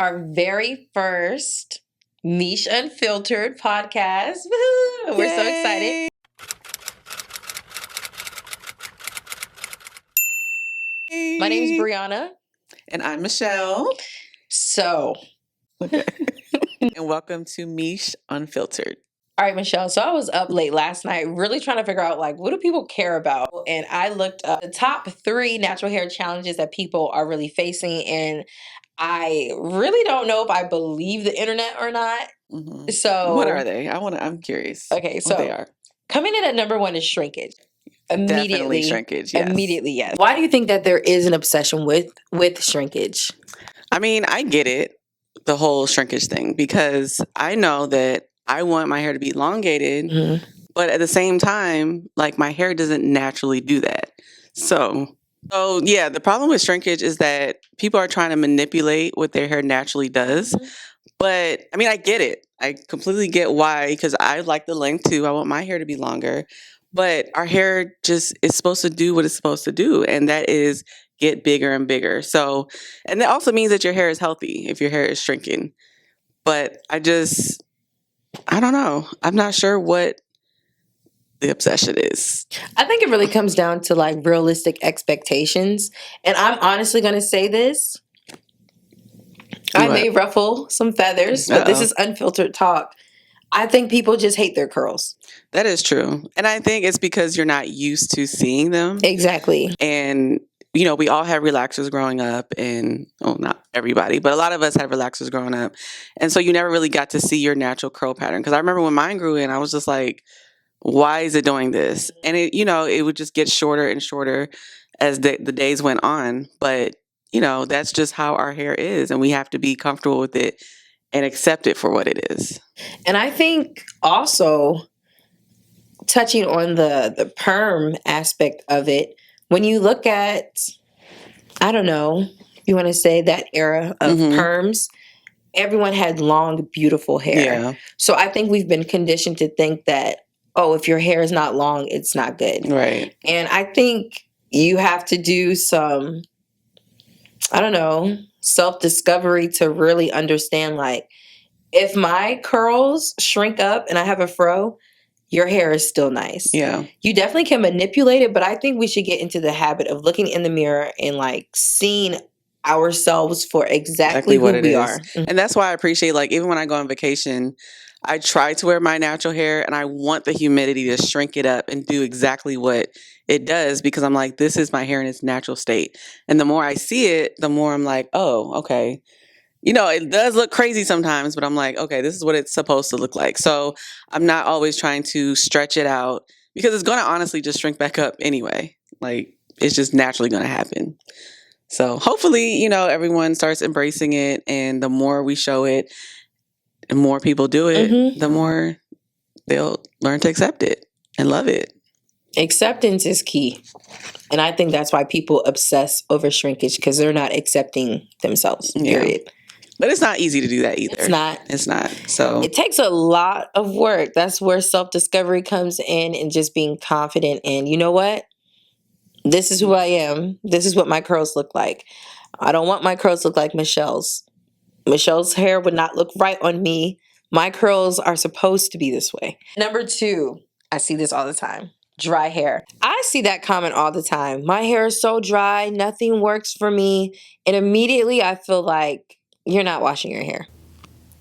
our very first Miche Unfiltered podcast. Woo-hoo! We're so excited. My name is Brianna. And I'm Michelle. So. Okay. And welcome to Miche Unfiltered. All right, Michelle. So I was up late last night really trying to figure out, what do people care about? And I looked up the top 3 natural hair challenges that people are really facing. And I really don't know if I believe the internet or not. Mm-hmm. So what are they? I'm curious. Okay, so what they are. Coming in at number 1 is shrinkage. Definitely shrinkage, yes. Immediately, yes. Why do you think that there is an obsession with shrinkage? I mean, I get it, the whole shrinkage thing, because I know that I want my hair to be elongated, Mm-hmm. but at the same time, my hair doesn't naturally do that. So yeah, the problem with shrinkage is that people are trying to manipulate what their hair naturally does. Mm-hmm. But I mean, I get it. I completely get why, because I like the length too. I want my hair to be longer. But our hair just is supposed to do what it's supposed to do, and that is get bigger and bigger. So, and that also means that your hair is healthy if your hair is shrinking. But I don't know. I'm not sure what the obsession is. I think it really comes down to realistic expectations. And I'm honestly going to say this. I may ruffle some feathers, but this is unfiltered talk. I think people just hate their curls. That is true. And I think it's because you're not used to seeing them. Exactly. And, we all had relaxers growing up, and, not everybody, but a lot of us had relaxers growing up. And so you never really got to see your natural curl pattern. Because I remember when mine grew in, I was just like, why is it doing this? And it would just get shorter and shorter as the days went on. But, that's just how our hair is. And we have to be comfortable with it and accept it for what it is. And I think also touching on the perm aspect of it, when you look at, I don't know, you want to say that era of perms, everyone had long, beautiful hair. Yeah. So I think we've been conditioned to think that, if your hair is not long, it's not good. Right. And I think you have to do some, self-discovery to really understand, if my curls shrink up and I have a fro, your hair is still nice. Yeah. You definitely can manipulate it, but I think we should get into the habit of looking in the mirror and seeing ourselves for exactly who we are. Mm-hmm. And that's why I appreciate, even when I go on vacation, I try to wear my natural hair, and I want the humidity to shrink it up and do exactly what it does, because I'm like, this is my hair in its natural state. And the more I see it, the more I'm like, oh, okay. It does look crazy sometimes, but I'm like, okay, this is what it's supposed to look like. So I'm not always trying to stretch it out, because it's going to honestly just shrink back up anyway. It's just naturally going to happen. So hopefully, everyone starts embracing it, and the more we show it and more people do it, the more they'll learn to accept it and love it. Acceptance is key. And I think that's why people obsess over shrinkage, because they're not accepting themselves, period. Yeah. But it's not easy to do that either. It's not. So it takes a lot of work. That's where self-discovery comes in, and just being confident. And you know what? This is who I am. This is what my curls look like. I don't want my curls to look like Michelle's. Michelle's hair would not look right on me. My curls are supposed to be this way. Number 2, I see this all the time. Dry hair. I see that comment all the time. My hair is so dry. Nothing works for me. And immediately I feel like you're not washing your hair.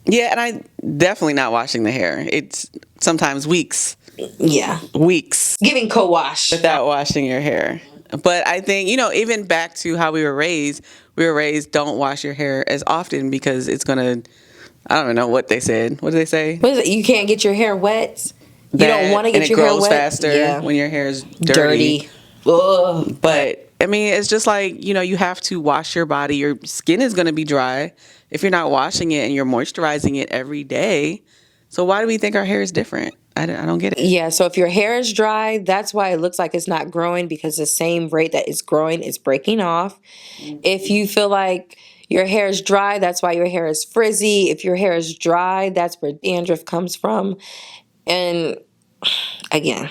Yeah, and I'm definitely not washing the hair. It's sometimes weeks. Yeah. Weeks. Giving co-wash. Without washing your hair. But I think, even back to how we were raised, don't wash your hair as often, because it's going to, I don't even know what they said. What did they say? What is it? You can't get your hair wet. You don't want to get your hair wet. And it grows faster when your hair is dirty. Ugh. But, I mean, it's just you have to wash your body. Your skin is going to be dry if you're not washing it and you're moisturizing it every day. So why do we think our hair is different? I don't get it. Yeah, so if your hair is dry, that's why it looks like it's not growing, because the same rate that it's growing is breaking off. If you feel like your hair is dry, that's why your hair is frizzy. If your hair is dry, that's where dandruff comes from. And again,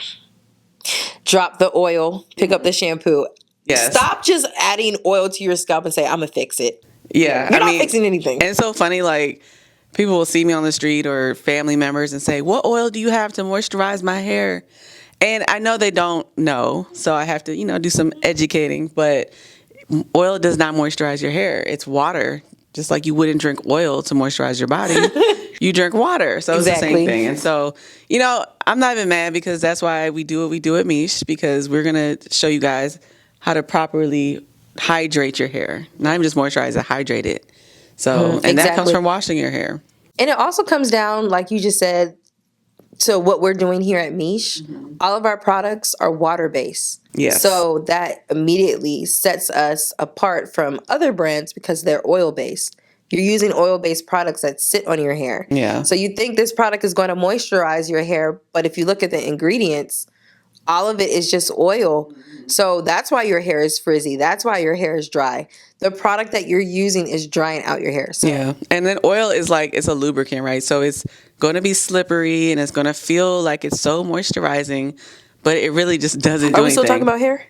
drop the oil, pick up the shampoo. Yes. Stop just adding oil to your scalp and say, I'm going to fix it. Yeah, You're not fixing anything. And it's so funny, like, people will see me on the street or family members and say, "What oil do you have to moisturize my hair?" And I know they don't know, so I have to, do some educating. But oil does not moisturize your hair. It's water. Just like you wouldn't drink oil to moisturize your body, you drink water. So it's the same thing. And so, I'm not even mad, because that's why we do what we do at Miche, because we're going to show you guys how to properly hydrate your hair. Not even just moisturize it, hydrate it. So, and that comes from washing your hair. And it also comes down, like you just said, to what we're doing here at Miche. All of our products are water-based. Yes. So that immediately sets us apart from other brands, because they're oil-based. You're using oil-based products that sit on your hair. Yeah. So you think this product is going to moisturize your hair, but if you look at the ingredients, all of it is just oil. So that's why your hair is frizzy. That's why your hair is dry. The product that you're using is drying out your hair. So. Yeah. And then oil is like, it's a lubricant, right? So it's going to be slippery and it's going to feel like it's so moisturizing, but it really just doesn't do anything. Are we still talking about hair?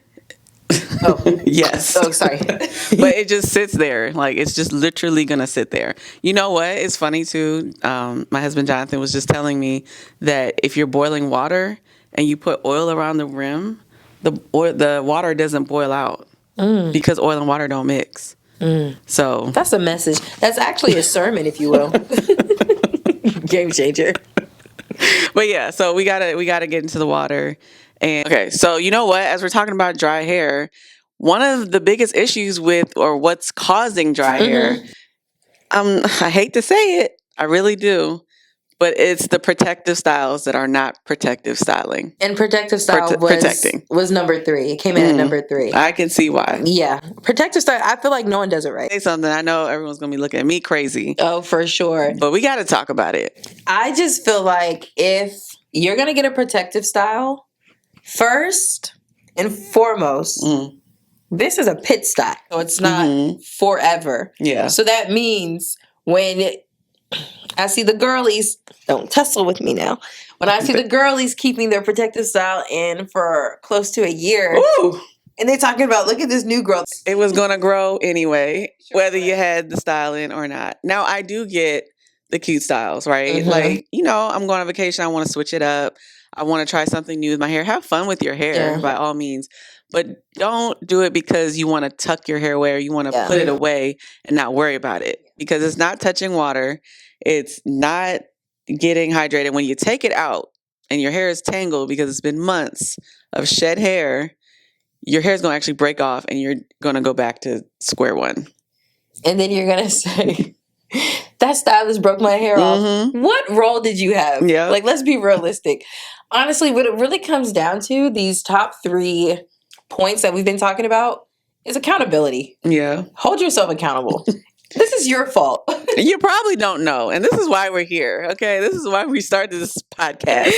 Oh. Yes. Oh, sorry. But it just sits there. Like, it's just literally going to sit there. You know what? It's funny too. My husband, Jonathan, was just telling me that if you're boiling water and you put oil around the rim, the water doesn't boil out because oil and water don't mix. So that's a message. That's actually a sermon, if you will. Game changer. But yeah, so we gotta get into the water. And okay, so you know what? As we're talking about dry hair, one of the biggest issues with, or what's causing dry hair, I hate to say it, I really do, but it's the protective styles that are not protective styling. And protective style was number 3. It came in at number 3. I can see why. Yeah. Protective style, I feel like no one does it right. Say something, I know everyone's going to be looking at me crazy. Oh, for sure. But we got to talk about it. I just feel like if you're going to get a protective style, first and foremost, this is a pit style. So it's not forever. Yeah. So that means when I see the girlies, don't tussle with me now. When I see the girlies keeping their protective style in for close to a year, and they're talking about, look at this new growth. It was going to grow anyway, whether you had the style in or not. Now, I do get the cute styles, right? Like, I'm going on vacation. I want to switch it up. I want to try something new with my hair. Have fun with your hair, by all means. But don't do it because you want to tuck your hair away or you want to put it away and not worry about it. Because it's not touching water. It's not getting hydrated. When you take it out and your hair is tangled because it's been months of shed hair, your hair is going to actually break off and you're going to go back to square one. And then you're going to say, that stylist broke my hair off. What role did you have? Yeah. Like, let's be realistic. Honestly, what it really comes down to, these top 3 points that we've been talking about, is accountability. Yeah. Hold yourself accountable. This is your fault. You probably don't know. And this is why we're here. Okay. This is why we started this podcast.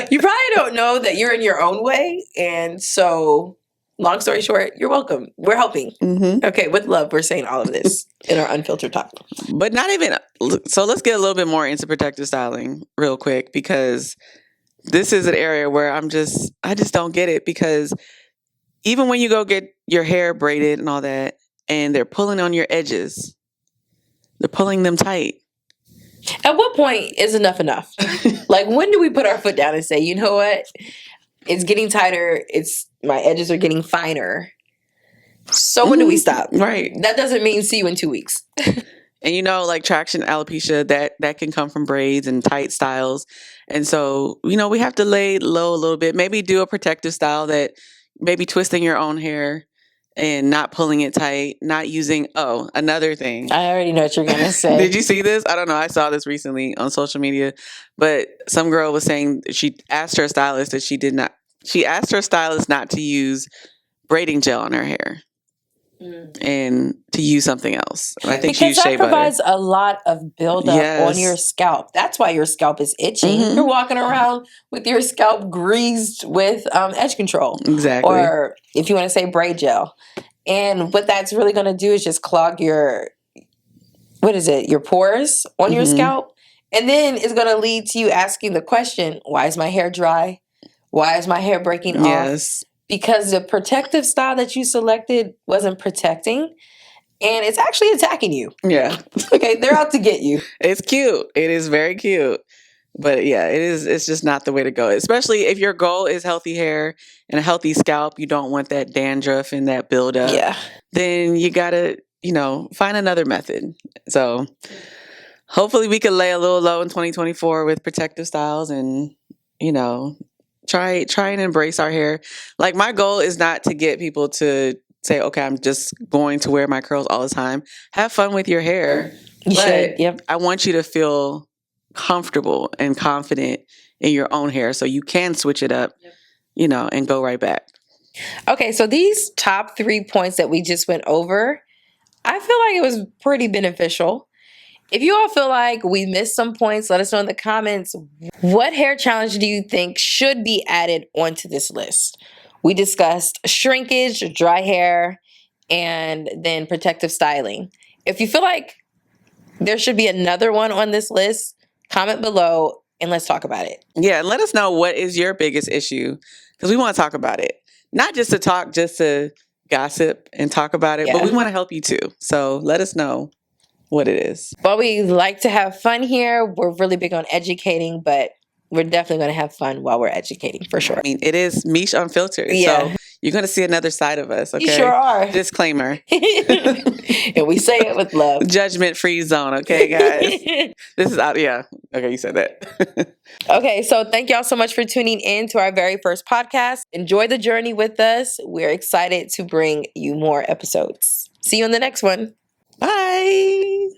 You probably don't know that you're in your own way. And so, long story short, you're welcome. We're helping. Okay. With love, we're saying all of this in our unfiltered talk. But not even. So let's get a little bit more into protective styling real quick, because this is an area where I just don't get it. Because even when you go get your hair braided and all that, and they're pulling on your edges, they're pulling them tight. At what point is enough enough? Like, when do we put our foot down and say, you know what? It's getting tighter. My edges are getting finer. So when do we stop? Right. That doesn't mean see you in 2 weeks. And like traction alopecia, that can come from braids and tight styles. And so, we have to lay low a little bit. Maybe do a protective style that maybe twisting your own hair and not pulling it tight, not using, another thing. I already know what you're going to say. Did you see this? I don't know. I saw this recently on social media, but some girl was saying she asked her stylist not to use braiding gel on her hair and to use something else. I think she used shea butter. Because that provides a lot of buildup on your scalp. That's why your scalp is itching. You're walking around with your scalp greased with edge control. Exactly. Or if you want to say braid gel. And what that's really going to do is just clog your pores on your scalp. And then it's going to lead to you asking the question, why is my hair dry? Why is my hair breaking off? Yes. Because the protective style that you selected wasn't protecting. and it's actually attacking you. Yeah. Okay, they're out to get you. It's cute. It is very cute. But yeah, it's just not the way to go. Especially if your goal is healthy hair and a healthy scalp, you don't want that dandruff and that buildup. Yeah. Then you gotta, find another method. So hopefully we can lay a little low in 2024 with protective styles and, try and embrace our hair. Like, my goal is not to get people to say, okay, I'm just going to wear my curls all the time. Have fun with your hair. You should. Yep. I want you to feel comfortable and confident in your own hair so you can switch it up, and go right back. Okay, so these top 3 points that we just went over, I feel like it was pretty beneficial. If you all feel like we missed some points, let us know in the comments. What hair challenge do you think should be added onto this list? We discussed shrinkage, dry hair, and then protective styling. If you feel like there should be another one on this list, comment below and let's talk about it. Yeah, and let us know what is your biggest issue, because we want to talk about it. Not just to talk, just to gossip and talk about it, but we want to help you too. So let us know what it is. But we like to have fun here. We're really big on educating, but we're definitely going to have fun while we're educating, for sure. I mean, it is Miche Unfiltered. Yeah. So you're going to see another side of us, okay? You sure are. Disclaimer. And we say it with love. Judgment-free zone, okay, guys? This is out, yeah. Okay, you said that. Okay, so thank y'all so much for tuning in to our very first podcast. Enjoy the journey with us. We're excited to bring you more episodes. See you in the next one. Bye.